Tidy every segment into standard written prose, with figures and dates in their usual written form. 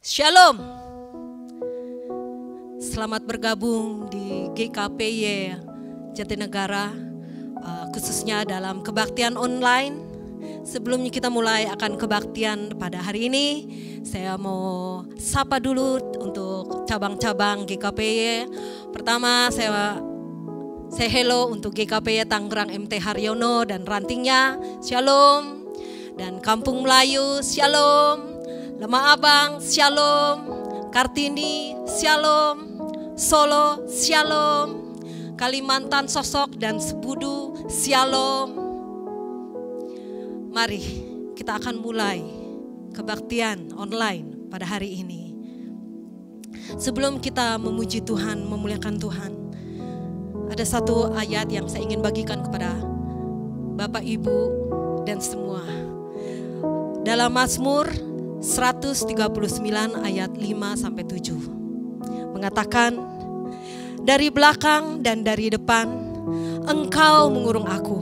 Shalom. Selamat bergabung di GKPY Jatinegara, khususnya dalam kebaktian online. Sebelumnya kita mulai akan kebaktian pada hari ini, saya mau sapa dulu untuk cabang-cabang GKPY. Pertama saya hello untuk GKPY Tangerang MT Haryono dan rantingnya, Shalom. Dan Kampung Melayu, Shalom. Lemah Abang, Shalom. Kartini, Shalom. Solo, Shalom. Kalimantan Sosok dan Sebudu, Shalom. Mari kita akan mulai kebaktian online pada hari ini. Sebelum kita memuji Tuhan, memuliakan Tuhan, ada satu ayat yang saya ingin bagikan kepada Bapak Ibu dan semua. Dalam Mazmur 139 ayat 5-7 mengatakan, dari belakang dan dari depan Engkau mengurung aku,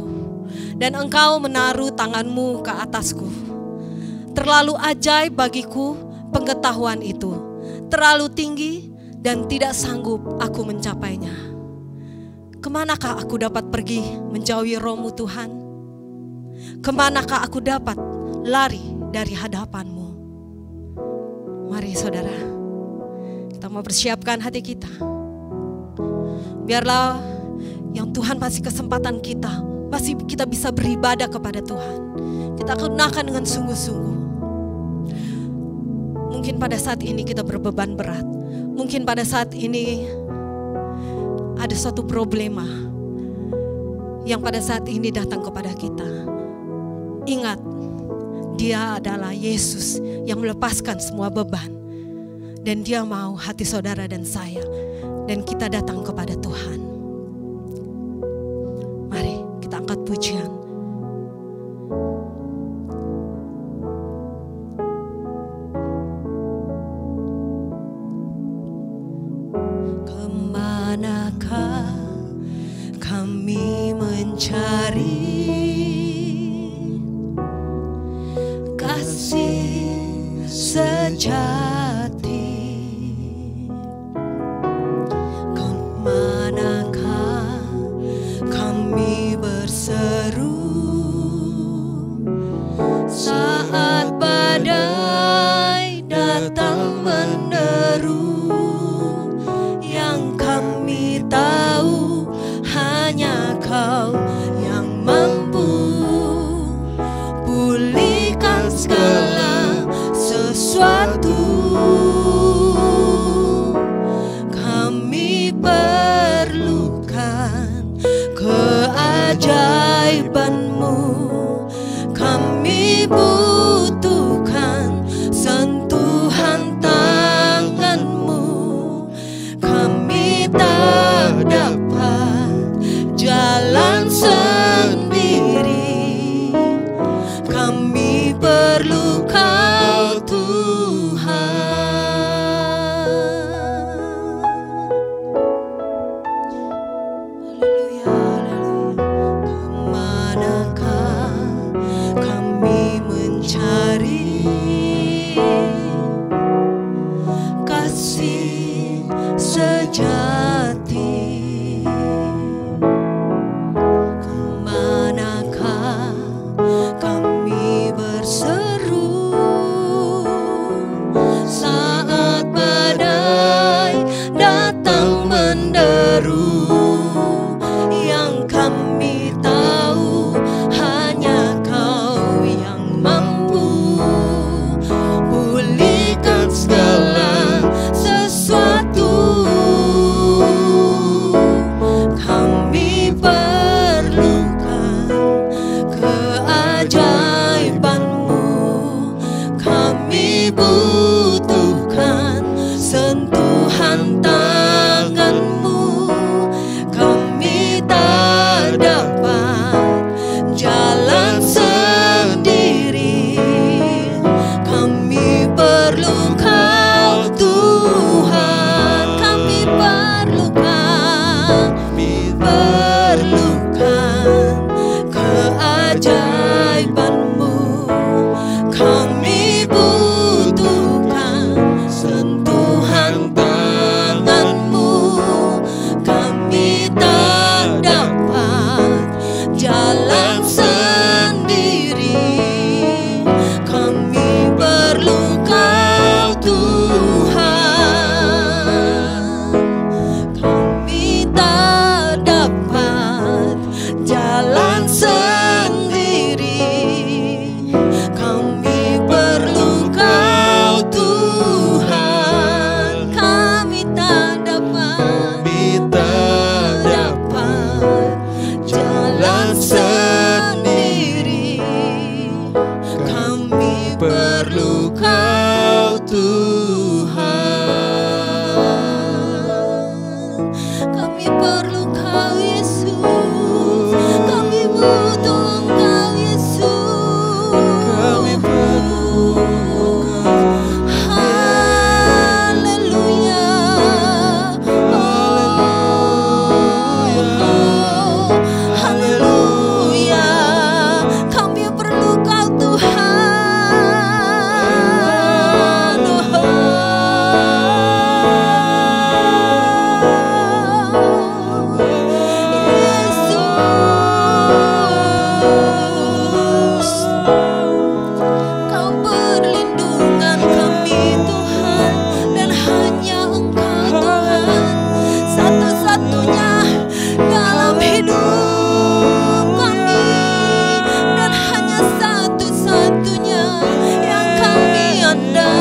dan Engkau menaruh tanganmu ke atasku. Terlalu ajaib bagiku pengetahuan itu, terlalu tinggi dan tidak sanggup aku mencapainya. Kemanakah aku dapat pergi menjauhi roh-Mu Tuhan? Kemanakah aku dapat lari dari hadapan-Mu? Mari saudara, kita mau persiapkan hati kita. Biarlah yang Tuhan kasih kesempatan kita, pasti kita bisa beribadah kepada Tuhan. Kita gunakan dengan sungguh-sungguh. Mungkin pada saat ini kita berbeban berat. Mungkin pada saat ini ada suatu problema yang pada saat ini datang kepada kita. Ingat, Dia adalah Yesus yang melepaskan semua beban. Dan Dia mau hati saudara dan saya. Dan kita datang kepada Tuhan. Mari kita angkat pujian. Kemanakah kami mencari kasih sejati? Kemanakah kami berseru saat badai datang menderu? Yang kami tahu hanya Kau yang mampu pulihkan segala sesuatu. Kami perlukan keajaiban-Mu. Kami butuhkan sentuhan tangan-Mu. Kami tak dapat jalan sendiri. Kami perlu Kau Tuhan. Haleluya, haleluya. Kemanakah kami mencari kasih sejati? Kemanakah kami berseru saat badai datang menderu? Yang kami tahu hanya Kau yang mampu pulihkan segala sesuatu. Kami perlukan keajaiban-Mu. Kami butuhkan sentuhan tangan-Mu. Kami tak dapat jalan sendiri. Kami perlu Kau Tuhan. Kami perlukan keajaiban-Mu. Kami butuhkan jalan sendiri. Kami perlu Kau Tuhan, kami tak dapat jalan sendiri. Kami perlu Kau Tuhan, kami perlu Kau Yesus, kami butuh Engkau Yesus, kami perlu. Haleluya, haleluya, kami perlu Kau Tuhan. Yesus, Kau perlindungan kami Tuhan, dan hanya Engkau Tuhan satu-satunya dalam hidup kami, dan hanya satu-satunya yang kami andalkan.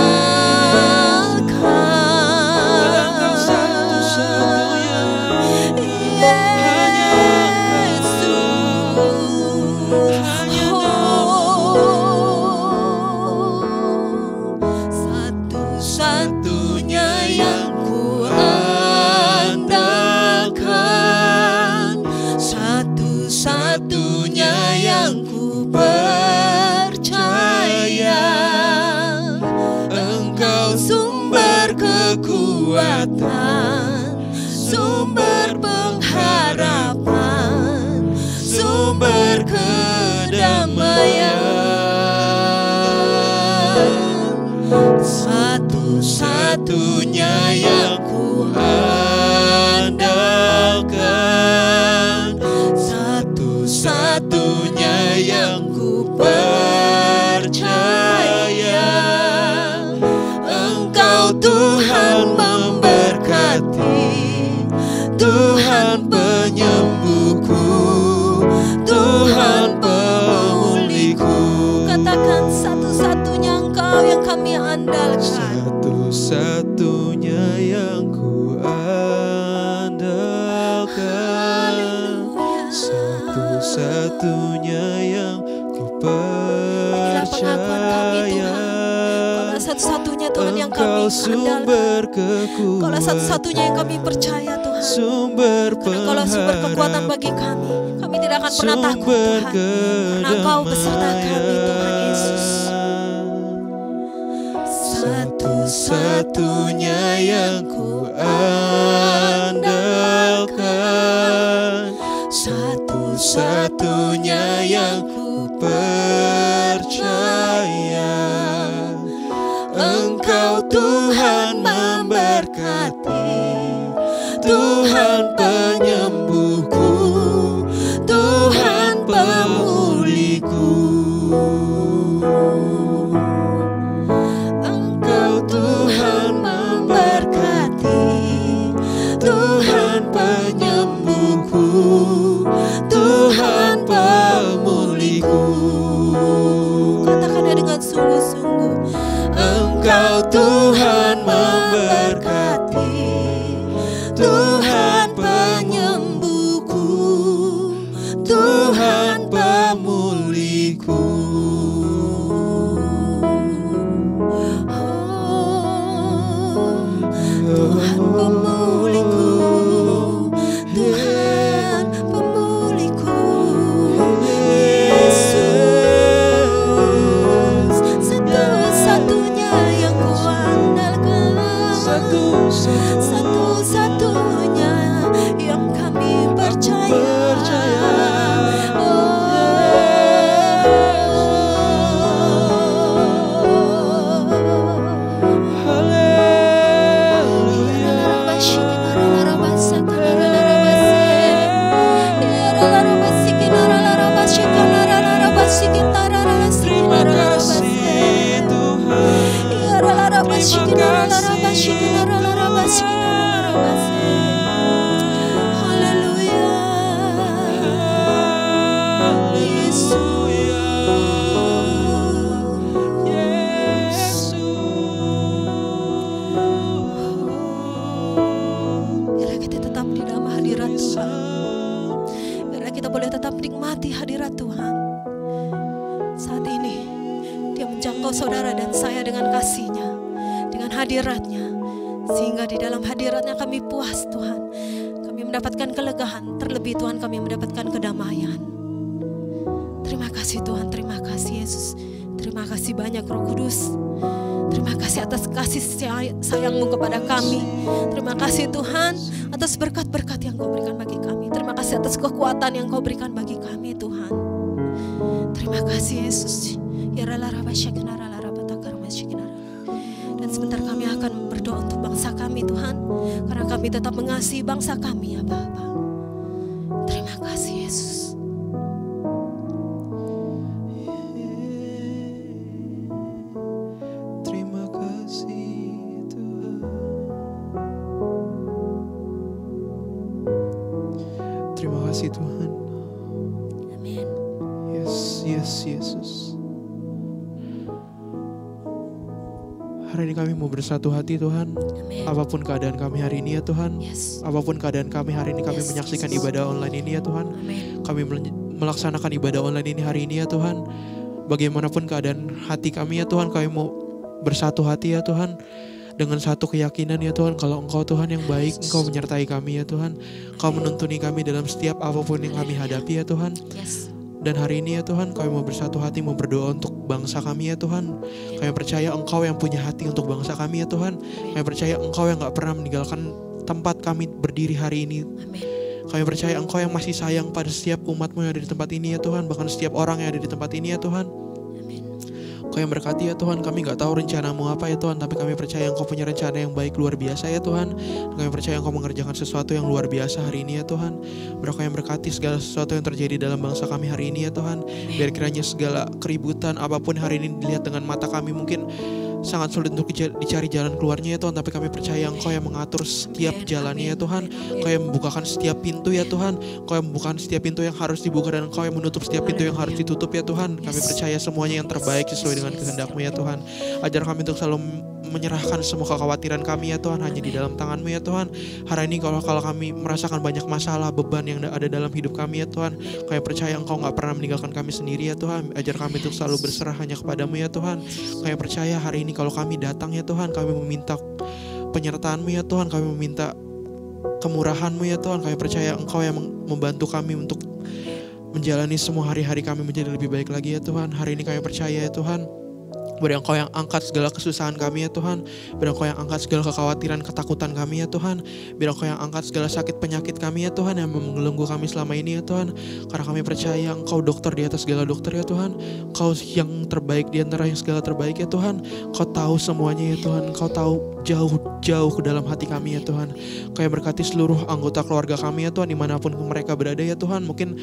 Engkau satu-satunya, satu-satunya yang ku andalkan, satu-satunya yang ku percaya. Engkau sumber kekuatan, sumber pengharapan, sumber kedamaian. Satu-satunya yang ku andalkan, satu-satunya yang ku percaya. Engkau Tuhan memberkati, Tuhan penyembuhku, Tuhan pemulihku. Katakan, satu-satunya Engkau yang kami andalkan, satu-satunya yang ku andalkan, satu-satunya yang ku percaya. Kaulah satu-satunya Tuhan yang kami andalkan, Kaulah satunya yang kami percaya Tuhan. Karena Kaulah sumber kekuatan bagi kami. Kami tidak akan pernah takut Tuhan, karena Engkau beserta kami Tuhan Yesus. Satu-satunya yang ku andalkan, satu-satunya yang ku percaya. Engkau Tuhan memberkati, Tuhan penyembuhku, Tuhan pemulihku. Engkau Tuhan memberkati, Tuhan penyembuhku, Tuhan pemulihku. Katakannya dengan sungguh-sungguh. Engkau Tuhan memberkati, Tuhan penyembuhku, Tuhan pemulihku. Tuhan pemulihku, Tuhan pemulihku. Yesus, satu-satunya yang ku andalkan, satu-satunya yang kami percaya. Haleluya. 'Cause menikmati hadirat Tuhan. Saat ini Dia menjangkau saudara dan saya dengan kasih-Nya, dengan hadirat-Nya, sehingga di dalam hadirat-Nya kami puas Tuhan. Kami mendapatkan kelegaan, terlebih Tuhan kami mendapatkan kedamaian. Terima kasih Tuhan, terima kasih Yesus. Terima kasih banyak Roh Kudus. Terima kasih atas kasih sayang-Mu kepada kami. Terima kasih Tuhan atas berkat-berkat yang Kau berikan bagi kami. Terima kasih atas kekuatan yang Kau berikan bagi kami Tuhan. Terima kasih Yesus. Dan sebentar kami akan berdoa untuk bangsa kami Tuhan, karena kami tetap mengasihi bangsa kami ya Bapa. Terima kasih Yesus. Tuhan. Amin. Yes, Yesus. Hari ini kami mau bersatu hati Tuhan. Amin. Apapun keadaan kami hari ini ya Tuhan. Yes. Apapun keadaan kami hari ini, kami menyaksikan ibadah online ini ya Tuhan. Amin. Kami melaksanakan ibadah online ini hari ini ya Tuhan. Bagaimanapun keadaan hati kami ya Tuhan, kami mau bersatu hati ya Tuhan. Dengan satu keyakinan ya Tuhan, kalau Engkau Tuhan yang baik, Engkau menyertai kami ya Tuhan. Engkau menuntuni kami dalam setiap apapun yang kami hadapi ya Tuhan. Yes. Dan hari ini ya Tuhan, kami mau bersatu hati, mau berdoa untuk bangsa kami ya Tuhan. Kami percaya Engkau yang punya hati untuk bangsa kami ya Tuhan. Kami percaya Engkau yang gak pernah meninggalkan tempat kami berdiri hari ini. Amin. Kami percaya Engkau yang masih sayang pada setiap umat-Mu yang ada di tempat ini ya Tuhan. Bahkan setiap orang yang ada di tempat ini ya Tuhan. Kau yang berkati ya Tuhan, kami gak tahu rencana-Mu apa ya Tuhan, tapi kami percaya Engkau punya rencana yang baik luar biasa ya Tuhan. Dan kami percaya Engkau mengerjakan sesuatu yang luar biasa hari ini ya Tuhan. Biar Kau yang berkati segala sesuatu yang terjadi dalam bangsa kami hari ini ya Tuhan. Biar kiranya segala keributan apapun hari ini dilihat dengan mata kami mungkin sangat sulit untuk dicari jalan keluarnya ya Tuhan, tapi kami percaya Engkau yang mengatur setiap jalannya ya Tuhan. Engkau yang membukakan setiap pintu ya Tuhan. Engkau yang membukakan setiap pintu yang harus dibuka, dan Engkau yang menutup setiap pintu yang harus ditutup ya Tuhan. Kami percaya semuanya yang terbaik sesuai dengan kehendak-Mu ya Tuhan. Ajar kami untuk selalu menyerahkan semua kekhawatiran kami ya Tuhan hanya di dalam tangan-Mu ya Tuhan. Hari ini kalau kami merasakan banyak masalah, beban yang ada dalam hidup kami ya Tuhan, kami percaya Engkau gak pernah meninggalkan kami sendiri ya Tuhan. Ajar kami untuk selalu berserah hanya kepada-Mu ya Tuhan. Kami percaya hari ini kalau kami datang ya Tuhan, kami meminta penyertaan-Mu ya Tuhan, kami meminta kemurahan-Mu ya Tuhan. Kami percaya Engkau yang membantu kami untuk menjalani semua hari-hari kami menjadi lebih baik lagi ya Tuhan. Hari ini kami percaya ya Tuhan, biar Engkau yang angkat segala kesusahan kami ya Tuhan. Biar Engkau yang angkat segala kekhawatiran, ketakutan kami ya Tuhan. Biar Engkau yang angkat segala sakit penyakit kami ya Tuhan, yang membelenggu kami selama ini ya Tuhan. Karena kami percaya Engkau dokter di atas segala dokter ya Tuhan. Engkau yang terbaik di antara yang segala terbaik ya Tuhan. Engkau tahu semuanya ya Tuhan. Engkau tahu jauh-jauh ke dalam hati kami ya Tuhan. Engkau yang berkati seluruh anggota keluarga kami ya Tuhan, dimanapun mereka berada ya Tuhan. Mungkin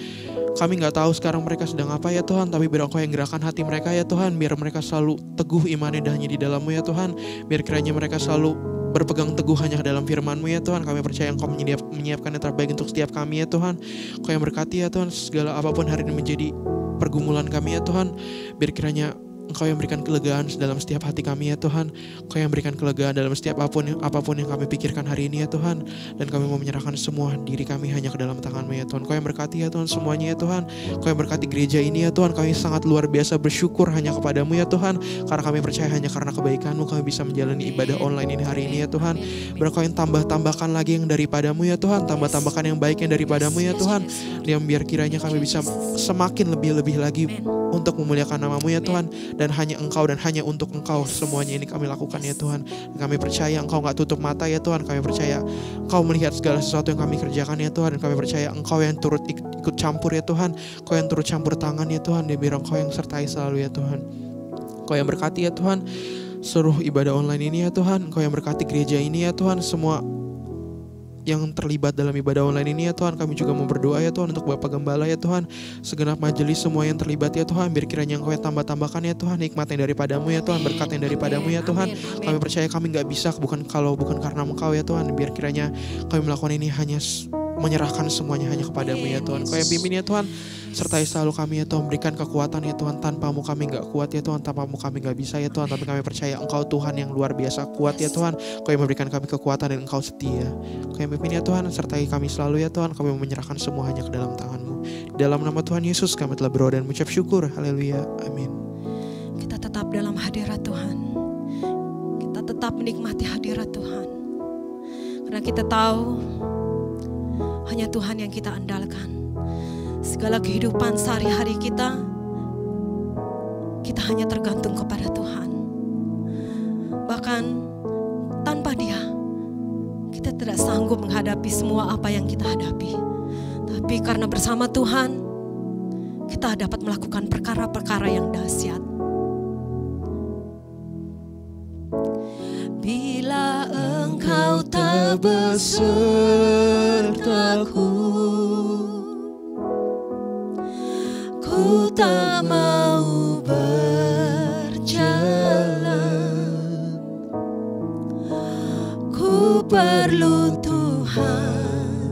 kami gak tahu sekarang mereka sedang apa ya Tuhan, tapi biar Engkau yang gerakan hati mereka ya Tuhan. Biar mereka selalu teguh imannya hanya di dalam-Mu ya Tuhan. Biar kiranya mereka selalu berpegang teguh hanya dalam firman-Mu ya Tuhan. Kami percaya Engkau menyiapkan yang terbaik untuk setiap kami ya Tuhan. Engkau yang berkati ya Tuhan, segala apapun hari ini menjadi pergumulan kami ya Tuhan. Biar kiranya Engkau yang berikan kelegaan dalam setiap hati kami ya Tuhan. Engkau yang berikan kelegaan dalam setiap apapun yang kami pikirkan hari ini ya Tuhan. Dan kami mau menyerahkan semua diri kami hanya ke dalam tangan-Mu ya Tuhan. Engkau yang berkati ya Tuhan semuanya ya Tuhan. Engkau yang berkati gereja ini ya Tuhan. Kami sangat luar biasa bersyukur hanya kepada-Mu ya Tuhan. Karena kami percaya hanya karena kebaikan-Mu kami bisa menjalani ibadah online ini hari ini ya Tuhan. Biar Engkau yang tambahkan lagi yang daripada-Mu ya Tuhan. Tambahkan yang baik yang daripada-Mu ya Tuhan. Dan biar kiranya kami bisa semakin lebih-lebih lagi untuk memuliakan nama-Mu ya Tuhan. Dan hanya Engkau dan hanya untuk Engkau semuanya ini kami lakukan ya Tuhan. Dan kami percaya Engkau gak tutup mata ya Tuhan. Kami percaya Engkau melihat segala sesuatu yang kami kerjakan ya Tuhan. Dan kami percaya Engkau yang turut ikut campur ya Tuhan. Engkau yang turut campur tangan ya Tuhan. Dan biar Engkau yang sertai selalu ya Tuhan. Engkau yang berkati ya Tuhan seluruh ibadah online ini ya Tuhan. Engkau yang berkati gereja ini ya Tuhan. Semua yang terlibat dalam ibadah online ini ya Tuhan. Kami juga mau berdoa ya Tuhan untuk Bapak Gembala ya Tuhan. Segenap majelis semua yang terlibat ya Tuhan. Biar kiranya Engkau yang tambahkan ya Tuhan hikmat yang daripada-Mu ya Tuhan. Berkat yang daripada-Mu ya Tuhan. Kami percaya kami gak bisa bukan karena Engkau ya Tuhan. Biar kiranya kami melakukan ini hanya menyerahkan semuanya hanya kepadamu ya Tuhan. Kau yang pimpin ya Tuhan, sertai selalu kami ya Tuhan, berikan kekuatan ya Tuhan. Tanpamu kami gak kuat ya Tuhan, tanpamu kami gak bisa ya Tuhan, tapi kami percaya Engkau Tuhan yang luar biasa kuat ya Tuhan. Kau yang memberikan kami kekuatan dan Engkau setia. Kau yang pimpin ya Tuhan, sertai kami selalu ya Tuhan. Kami menyerahkan semua hanya ke dalam tangan-Mu. Dalam nama Tuhan Yesus kami telah berdoa dan mengucap syukur. Haleluya, amin. Kita tetap dalam hadirat Tuhan. Kita tetap menikmati hadirat Tuhan. Karena kita tahu hanya Tuhan yang kita andalkan. Segala kehidupan sehari-hari kita hanya tergantung kepada Tuhan. Bahkan tanpa Dia, kita tidak sanggup menghadapi semua apa yang kita hadapi. Tapi karena bersama Tuhan, kita dapat melakukan perkara-perkara yang dahsyat. Bila Engkau tak besertaku, ku tak mau berjalan. Ku perlu Tuhan,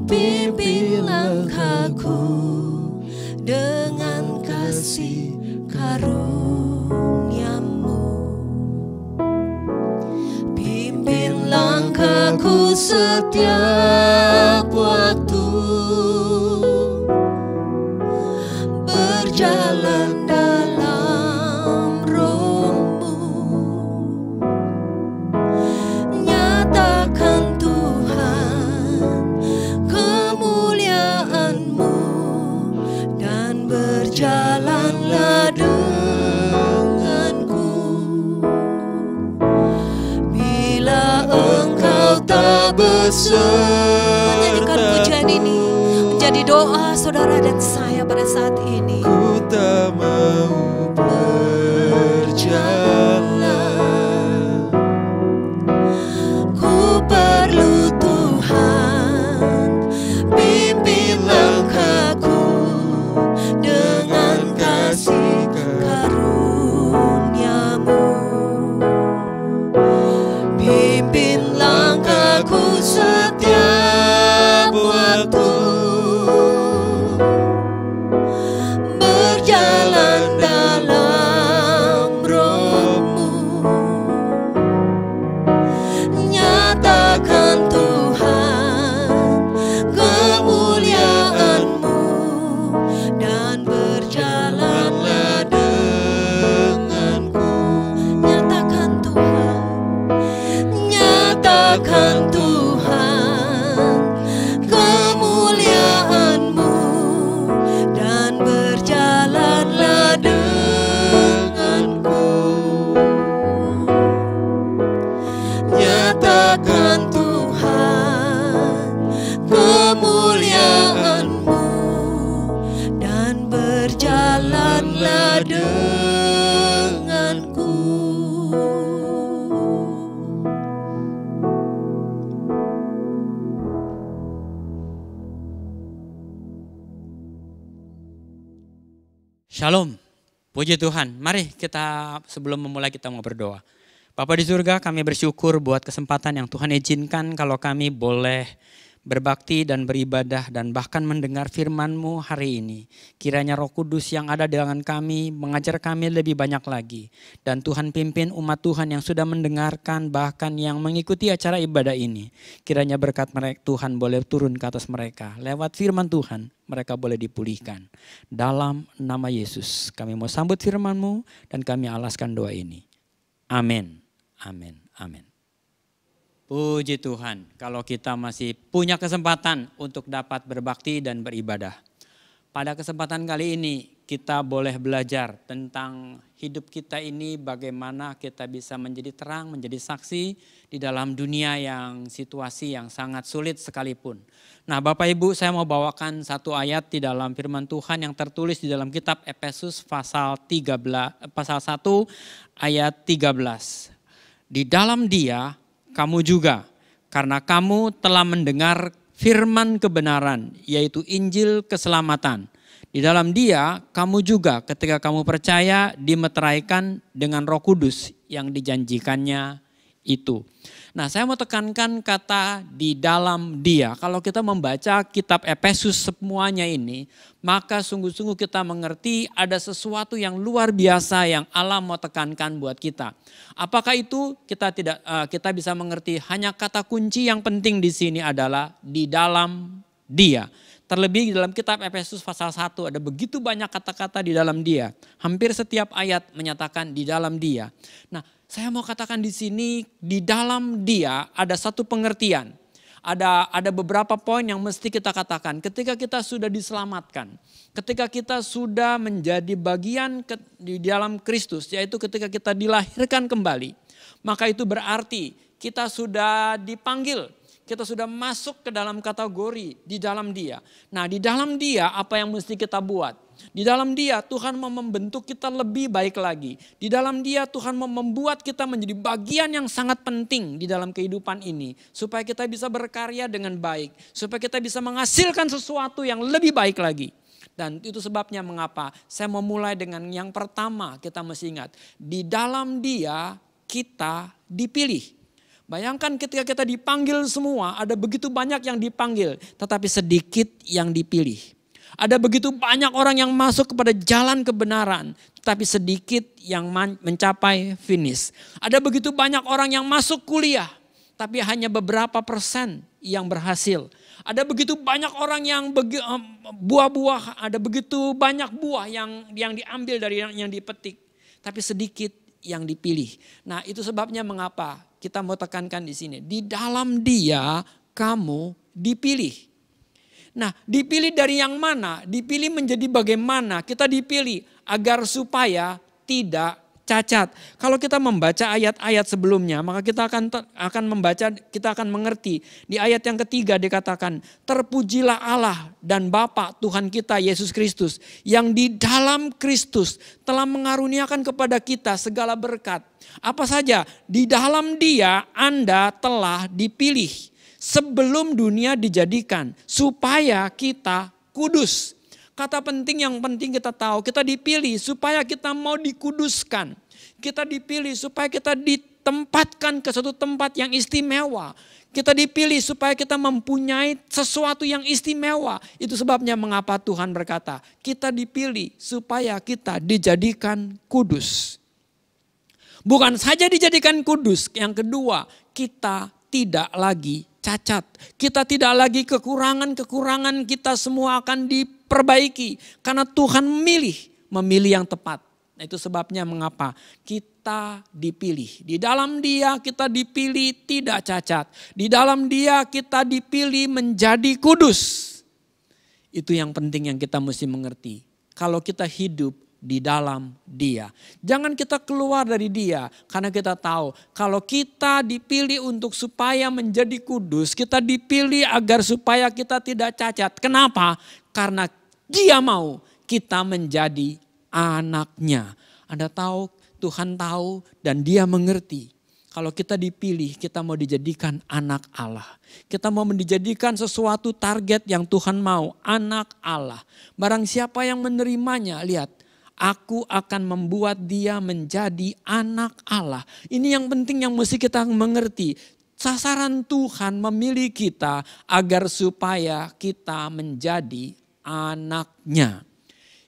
pimpin langkahku dengan kasih karunia-Mu. Pimpin langkahku setiap waktu, berjalan dalam Roh-Mu. Nyatakan Tuhan kemuliaan-Mu, dan berjalanlah denganku. Bila Engkau tak besertaku, menyanyikan pujian ini menjadi doa saudara dan saya pada saat ini. Ku tak mau berjalan, ku perlu Tuhan, pimpin langkahku dengan kasih karunia-Mu. Pimpin langkahku setiap waktu, berjalan dalam Roh-Mu. Nyatakan Tuhan kemuliaan-Mu, dan berjalanlah denganku. Nyatakan Tuhan, nyatakan Tuhan kemuliaan-Mu, dan berjalanlah denganku. Nyatakan Tuhan kemuliaan-Mu, dan berjalanlah denganku. Shalom, puji Tuhan. Mari kita sebelum memulai kita mau berdoa. Bapa di surga, kami bersyukur buat kesempatan yang Tuhan izinkan kalau kami boleh berbakti dan beribadah dan bahkan mendengar firman-Mu hari ini. Kiranya Roh Kudus yang ada di dalam kami mengajar kami lebih banyak lagi. Dan Tuhan pimpin umat Tuhan yang sudah mendengarkan bahkan yang mengikuti acara ibadah ini. Kiranya berkat mereka Tuhan boleh turun ke atas mereka. Lewat firman Tuhan mereka boleh dipulihkan. Dalam nama Yesus kami mau sambut firman-Mu dan kami alaskan doa ini. Amin. Amin. Amin. Puji Tuhan kalau kita masih punya kesempatan untuk dapat berbakti dan beribadah. Pada kesempatan kali ini kita boleh belajar tentang hidup kita ini, bagaimana kita bisa menjadi terang, menjadi saksi di dalam dunia yang situasi yang sangat sulit sekalipun. Nah Bapak Ibu, saya mau bawakan satu ayat di dalam firman Tuhan yang tertulis di dalam kitab Efesus pasal 1 ayat 13. Di dalam Dia kamu juga, karena kamu telah mendengar firman kebenaran, yaitu Injil keselamatan. Di dalam Dia kamu juga ketika kamu percaya dimeteraikan dengan Roh Kudus yang dijanjikannya itu. Nah, saya mau tekankan kata di dalam Dia. Kalau kita membaca kitab Efesus semuanya ini, maka sungguh-sungguh kita mengerti ada sesuatu yang luar biasa yang Allah mau tekankan buat kita. Apakah itu? Kita bisa mengerti hanya kata kunci yang penting di sini adalah di dalam Dia. Terlebih dalam kitab Efesus pasal 1 ada begitu banyak kata-kata di dalam Dia. Hampir setiap ayat menyatakan di dalam Dia. Nah, saya mau katakan di sini di dalam Dia ada satu pengertian. Ada beberapa poin yang mesti kita katakan ketika kita sudah diselamatkan. Ketika kita sudah menjadi bagian di dalam Kristus, yaitu ketika kita dilahirkan kembali. Maka itu berarti kita sudah dipanggil. Kita sudah masuk ke dalam kategori di dalam Dia. Nah, di dalam Dia apa yang mesti kita buat? Di dalam Dia Tuhan mau membentuk kita lebih baik lagi. Di dalam Dia Tuhan mau membuat kita menjadi bagian yang sangat penting di dalam kehidupan ini. Supaya kita bisa berkarya dengan baik. Supaya kita bisa menghasilkan sesuatu yang lebih baik lagi. Dan itu sebabnya mengapa saya mau mulai dengan yang pertama kita mesti ingat. Di dalam Dia kita dipilih. Bayangkan ketika kita dipanggil semua, ada begitu banyak yang dipanggil, tetapi sedikit yang dipilih. Ada begitu banyak orang yang masuk kepada jalan kebenaran, tetapi sedikit yang mencapai finish. Ada begitu banyak orang yang masuk kuliah, tapi hanya beberapa persen yang berhasil. Ada begitu banyak orang yang buah-buah, ada begitu banyak buah yang diambil dari yang dipetik, tapi sedikit yang dipilih. Nah, itu sebabnya mengapa kita mau tekankan di sini. Di dalam Dia kamu dipilih. Nah, dipilih dari yang mana? Dipilih menjadi bagaimana? Kita dipilih agar supaya tidak cacat. Kalau kita membaca ayat-ayat sebelumnya, maka kita akan membaca, kita akan mengerti. Di ayat yang ketiga dikatakan, terpujilah Allah dan Bapa Tuhan kita Yesus Kristus, yang di dalam Kristus telah mengaruniakan kepada kita segala berkat. Apa saja? Di dalam Dia Anda telah dipilih sebelum dunia dijadikan, supaya kita kudus. Kata penting yang penting kita tahu, kita dipilih supaya kita mau dikuduskan. Kita dipilih supaya kita ditempatkan ke suatu tempat yang istimewa. Kita dipilih supaya kita mempunyai sesuatu yang istimewa. Itu sebabnya mengapa Tuhan berkata, kita dipilih supaya kita dijadikan kudus. Bukan saja dijadikan kudus, yang kedua kita tidak lagi cacat. Kita tidak lagi kekurangan kita semua akan diperbaiki. Karena Tuhan memilih yang tepat. Nah, itu sebabnya mengapa kita dipilih. Di dalam Dia kita dipilih tidak cacat. Di dalam Dia kita dipilih menjadi kudus. Itu yang penting yang kita mesti mengerti. Kalau kita hidup di dalam Dia. Jangan kita keluar dari Dia. Karena kita tahu kalau kita dipilih untuk supaya menjadi kudus. Kita dipilih agar supaya kita tidak cacat. Kenapa? Karena Dia mau kita menjadi anaknya. Anda tahu, Tuhan tahu dan Dia mengerti. Kalau kita dipilih, kita mau dijadikan anak Allah. Kita mau dijadikan sesuatu target yang Tuhan mau, anak Allah. Barang siapa yang menerimanya, lihat. Aku akan membuat dia menjadi anak Allah. Ini yang penting yang mesti kita mengerti. Sasaran Tuhan memilih kita agar supaya kita menjadi anaknya.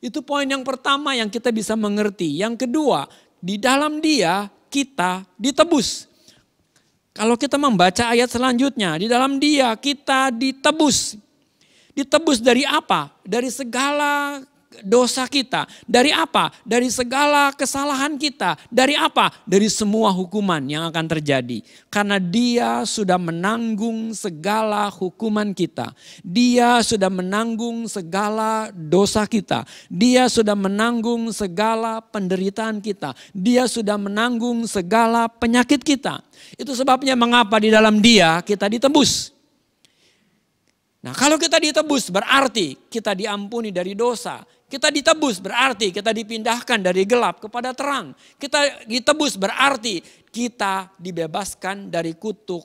Itu poin yang pertama yang kita bisa mengerti. Yang kedua, di dalam Dia kita ditebus. Kalau kita membaca ayat selanjutnya, di dalam Dia kita ditebus. Ditebus dari apa? Dari segala dosa kita. Dari apa? Dari segala kesalahan kita. Dari apa? Dari semua hukuman yang akan terjadi. Karena Dia sudah menanggung segala hukuman kita. Dia sudah menanggung segala dosa kita. Dia sudah menanggung segala penderitaan kita. Dia sudah menanggung segala penyakit kita. Itu sebabnya mengapa di dalam Dia kita ditebus. Nah, kalau kita ditebus berarti kita diampuni dari dosa. Kita ditebus berarti kita dipindahkan dari gelap kepada terang. Kita ditebus berarti kita dibebaskan dari kutuk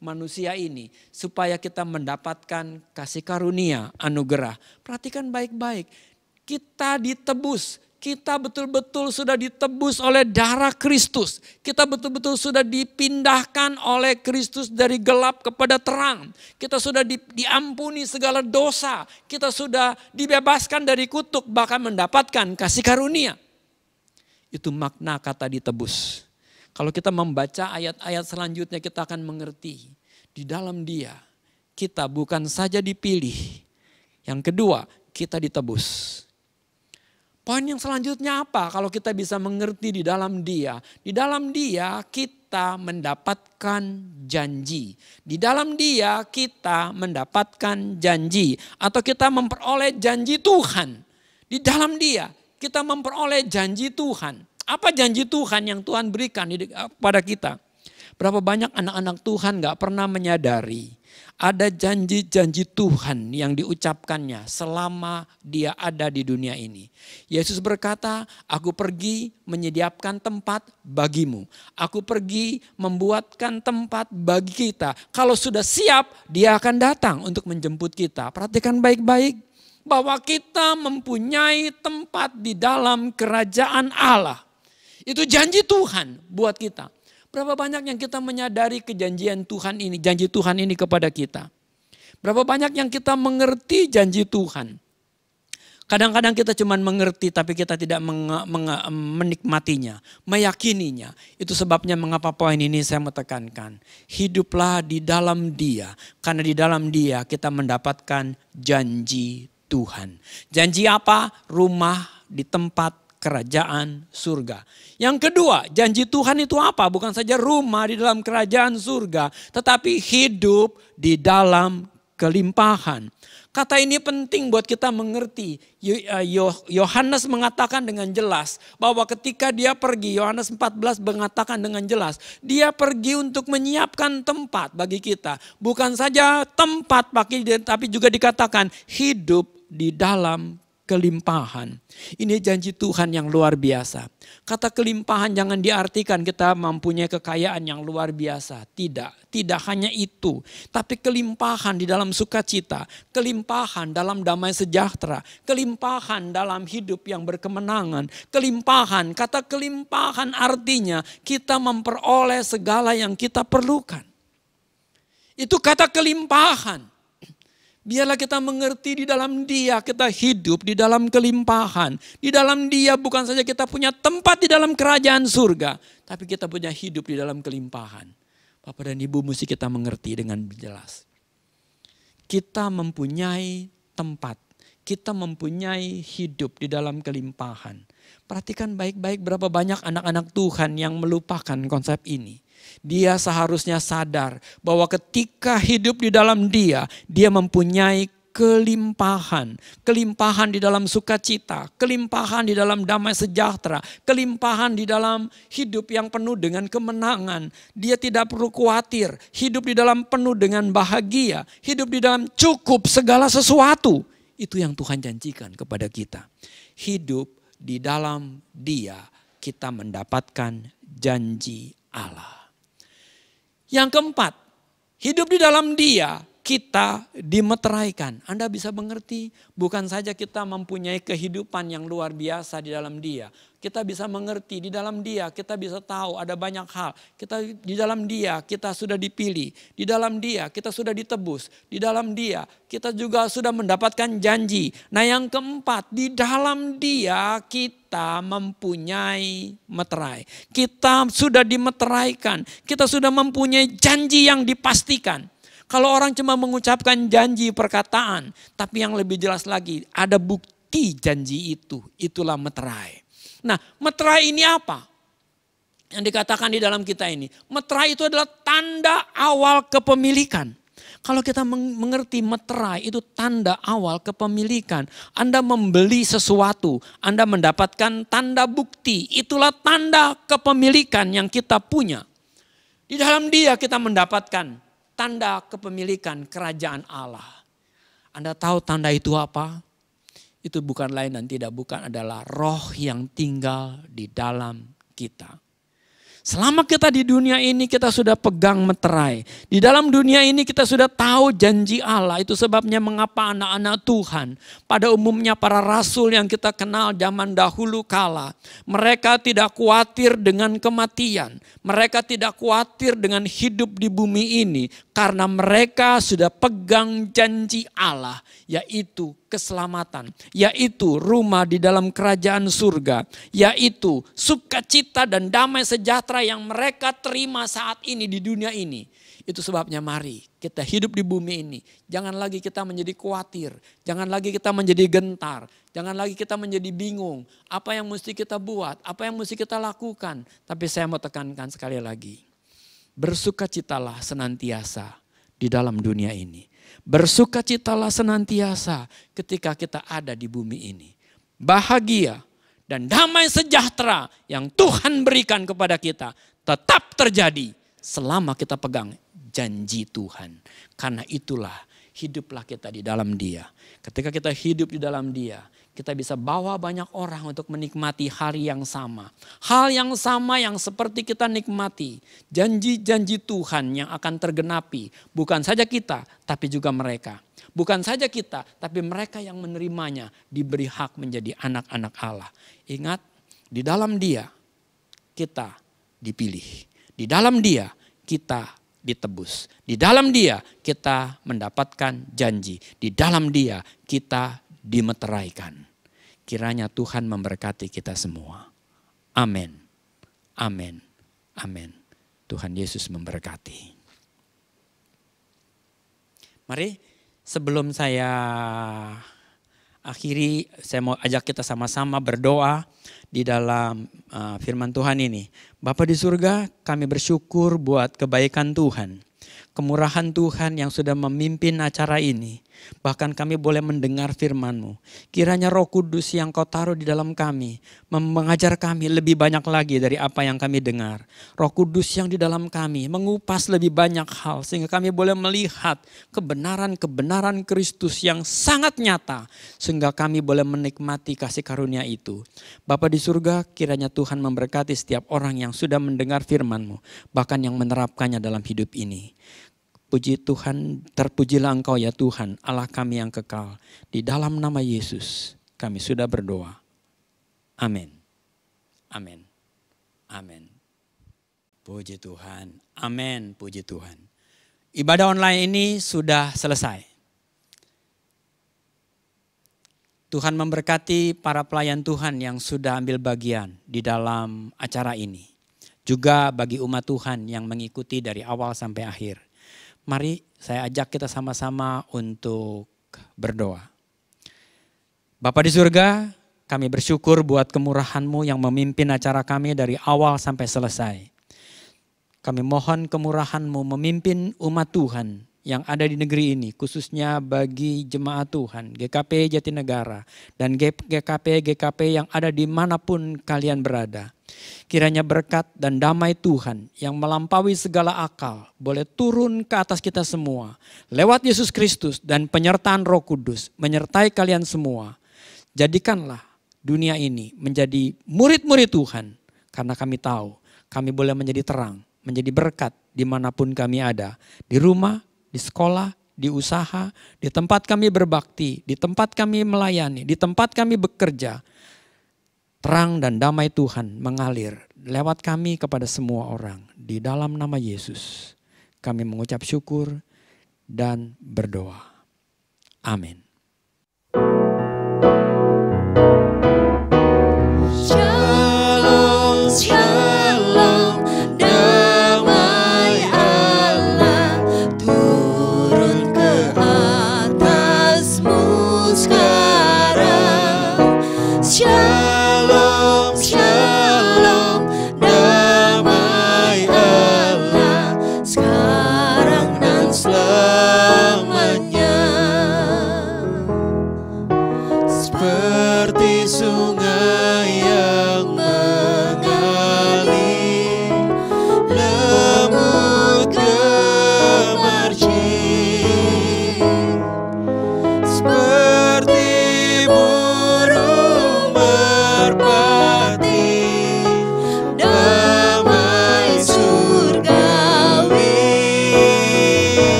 manusia ini. Supaya kita mendapatkan kasih karunia, anugerah. Perhatikan baik-baik. Kita ditebus. kita betul-betul sudah ditebus oleh darah Kristus. Kita betul-betul sudah dipindahkan oleh Kristus dari gelap kepada terang. Kita sudah diampuni segala dosa. Kita sudah dibebaskan dari kutuk, bahkan mendapatkan kasih karunia. Itu makna kata ditebus. Kalau kita membaca ayat-ayat selanjutnya kita akan mengerti. Di dalam Dia kita bukan saja dipilih. Yang kedua, kita ditebus. Poin yang selanjutnya apa? Kalau kita bisa mengerti di dalam Dia. Di dalam Dia kita mendapatkan janji. Di dalam Dia kita mendapatkan janji. Atau kita memperoleh janji Tuhan. Di dalam Dia kita memperoleh janji Tuhan. Apa janji Tuhan yang Tuhan berikan kepada kita? Berapa banyak anak-anak Tuhan gak pernah menyadari ada janji-janji Tuhan yang diucapkannya selama dia ada di dunia ini. Yesus berkata, aku pergi menyediakan tempat bagimu. Aku pergi membuatkan tempat bagi kita. Kalau sudah siap, dia akan datang untuk menjemput kita. Perhatikan baik-baik bahwa kita mempunyai tempat di dalam kerajaan Allah. Itu janji Tuhan buat kita. Berapa banyak yang kita menyadari kejanjian Tuhan ini, janji Tuhan ini kepada kita. Berapa banyak yang kita mengerti janji Tuhan. Kadang-kadang kita cuma mengerti tapi kita tidak menikmatinya, meyakininya. Itu sebabnya mengapa poin ini saya mau tekankan. Hiduplah di dalam Dia, karena di dalam Dia kita mendapatkan janji Tuhan. Janji apa? Rumah di tempat kerajaan surga. Yang kedua, janji Tuhan itu apa? Bukan saja rumah di dalam kerajaan surga, tetapi hidup di dalam kelimpahan. Kata ini penting buat kita mengerti. Yohanes mengatakan dengan jelas bahwa ketika dia pergi, Yohanes 14 mengatakan dengan jelas, dia pergi untuk menyiapkan tempat bagi kita. Bukan saja tempat, tapi juga dikatakan hidup di dalam kelimpahan. Ini janji Tuhan yang luar biasa. Kata kelimpahan jangan diartikan kita mempunyai kekayaan yang luar biasa. Tidak hanya itu. Tapi kelimpahan di dalam sukacita, kelimpahan dalam damai sejahtera, kelimpahan dalam hidup yang berkemenangan, kelimpahan. Kata kelimpahan artinya kita memperoleh segala yang kita perlukan. Itu kata kelimpahan. Biarlah kita mengerti di dalam Dia kita hidup di dalam kelimpahan. Di dalam Dia bukan saja kita punya tempat di dalam kerajaan surga, tapi kita punya hidup di dalam kelimpahan. Bapak dan Ibu mesti kita mengerti dengan jelas. Kita mempunyai tempat, kita mempunyai hidup di dalam kelimpahan. Perhatikan baik-baik berapa banyak anak-anak Tuhan yang melupakan konsep ini. Dia seharusnya sadar bahwa ketika hidup di dalam Dia, dia mempunyai kelimpahan. Kelimpahan di dalam sukacita, kelimpahan di dalam damai sejahtera, kelimpahan di dalam hidup yang penuh dengan kemenangan. Dia tidak perlu khawatir, hidup di dalam penuh dengan bahagia, hidup di dalam cukup segala sesuatu. Itu yang Tuhan janjikan kepada kita. Hidup di dalam Dia, kita mendapatkan janji Allah. Yang keempat, hidup di dalam Dia kita dimeteraikan. Anda bisa mengerti, bukan saja kita mempunyai kehidupan yang luar biasa di dalam Dia. Kita bisa mengerti di dalam Dia, kita bisa tahu ada banyak hal. Di dalam Dia kita sudah dipilih, di dalam Dia kita sudah ditebus, di dalam Dia kita juga sudah mendapatkan janji. Nah yang keempat, di dalam Dia kita mempunyai meterai. Kita sudah dimeteraikan, kita sudah mempunyai janji yang dipastikan. Kalau orang cuma mengucapkan janji perkataan, tapi yang lebih jelas lagi ada bukti janji itu, itulah meterai. Nah, meterai ini apa? Yang dikatakan di dalam kita ini. Meterai itu adalah tanda awal kepemilikan. Kalau kita mengerti meterai itu tanda awal kepemilikan. Anda membeli sesuatu, Anda mendapatkan tanda bukti. Itulah tanda kepemilikan yang kita punya. Di dalam Dia kita mendapatkan tanda kepemilikan kerajaan Allah. Anda tahu tanda itu apa? Itu bukan lain dan tidak bukan adalah roh yang tinggal di dalam kita. Selama kita di dunia ini kita sudah pegang meterai. Di dalam dunia ini kita sudah tahu janji Allah. Itu sebabnya mengapa anak-anak Tuhan, pada umumnya para rasul yang kita kenal zaman dahulu kala, mereka tidak khawatir dengan kematian. Mereka tidak khawatir dengan hidup di bumi ini. Karena mereka sudah pegang janji Allah, yaitu keselamatan, yaitu rumah di dalam kerajaan surga, yaitu sukacita dan damai sejahtera yang mereka terima saat ini di dunia ini. Itu sebabnya mari kita hidup di bumi ini. Jangan lagi kita menjadi khawatir, jangan lagi kita menjadi gentar, jangan lagi kita menjadi bingung. Apa yang mesti kita buat, apa yang mesti kita lakukan. Tapi saya mau tekankan sekali lagi. Bersukacitalah senantiasa di dalam dunia ini. Bersukacitalah senantiasa ketika kita ada di bumi ini. Bahagia dan damai sejahtera yang Tuhan berikan kepada kita tetap terjadi selama kita pegang janji Tuhan. Karena itulah hiduplah kita di dalam Dia. Ketika kita hidup di dalam Dia, kita bisa bawa banyak orang untuk menikmati hari yang sama. Hal yang sama yang seperti kita nikmati. Janji-janji Tuhan yang akan tergenapi. Bukan saja kita, tapi juga mereka. Bukan saja kita, tapi mereka yang menerimanya diberi hak menjadi anak-anak Allah. Ingat, di dalam Dia kita dipilih. Di dalam Dia kita ditebus. Di dalam Dia kita mendapatkan janji. Di dalam Dia kita dimeteraikan. Kiranya Tuhan memberkati kita semua. Amin. Amin. Amin. Tuhan Yesus memberkati. Mari sebelum saya akhiri, saya mau ajak kita sama-sama berdoa di dalam firman Tuhan ini. Bapa di surga, kami bersyukur buat kebaikan Tuhan. Kemurahan Tuhan yang sudah memimpin acara ini. Bahkan kami boleh mendengar firman-Mu. Kiranya Roh Kudus yang Kau taruh di dalam kami mengajar kami lebih banyak lagi dari apa yang kami dengar. Roh Kudus yang di dalam kami mengupas lebih banyak hal sehingga kami boleh melihat kebenaran-kebenaran Kristus yang sangat nyata sehingga kami boleh menikmati kasih karunia itu. Bapa di surga, kiranya Tuhan memberkati setiap orang yang sudah mendengar firman-Mu, bahkan yang menerapkannya dalam hidup ini. Puji Tuhan, terpujilah Engkau ya Tuhan, Allah kami yang kekal. Di dalam nama Yesus kami sudah berdoa. Amin. Amin. Amin. Puji Tuhan. Amin. Puji Tuhan. Ibadah online ini sudah selesai. Tuhan memberkati para pelayan Tuhan yang sudah ambil bagian di dalam acara ini. Juga bagi umat Tuhan yang mengikuti dari awal sampai akhir. Mari saya ajak kita sama-sama untuk berdoa. Bapa di surga, kami bersyukur buat kemurahan-Mu yang memimpin acara kami dari awal sampai selesai. Kami mohon kemurahan-Mu memimpin umat Tuhan yang ada di negeri ini, khususnya bagi jemaat Tuhan, GKP Jatinegara, dan GKP yang ada dimanapun kalian berada. Kiranya berkat dan damai Tuhan yang melampaui segala akal boleh turun ke atas kita semua. Lewat Yesus Kristus dan penyertaan Roh Kudus menyertai kalian semua. Jadikanlah dunia ini menjadi murid-murid Tuhan. Karena kami tahu kami boleh menjadi terang, menjadi berkat dimanapun kami ada. Di rumah, di sekolah, di usaha, di tempat kami berbakti, di tempat kami melayani, di tempat kami bekerja. Terang dan damai Tuhan mengalir lewat kami kepada semua orang. Di dalam nama Yesus kami mengucap syukur dan berdoa. Amin. Shalom, shalom, damai Allah turun ke atasmu sekarang. Shalom, shalom, damai Allah sekarang dan selamanya. Seperti sungai yang mengalir, lembut gemercik, seperti burung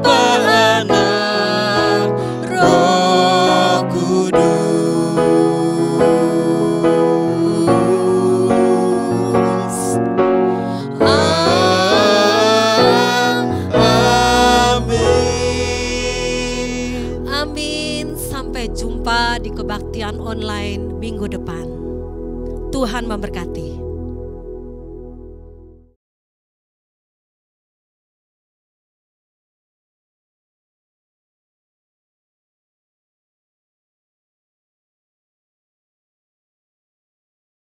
Bapa, Anak, Roh Kudus. Amin. Amin. Sampai jumpa di kebaktian online minggu depan. Tuhan memberkati.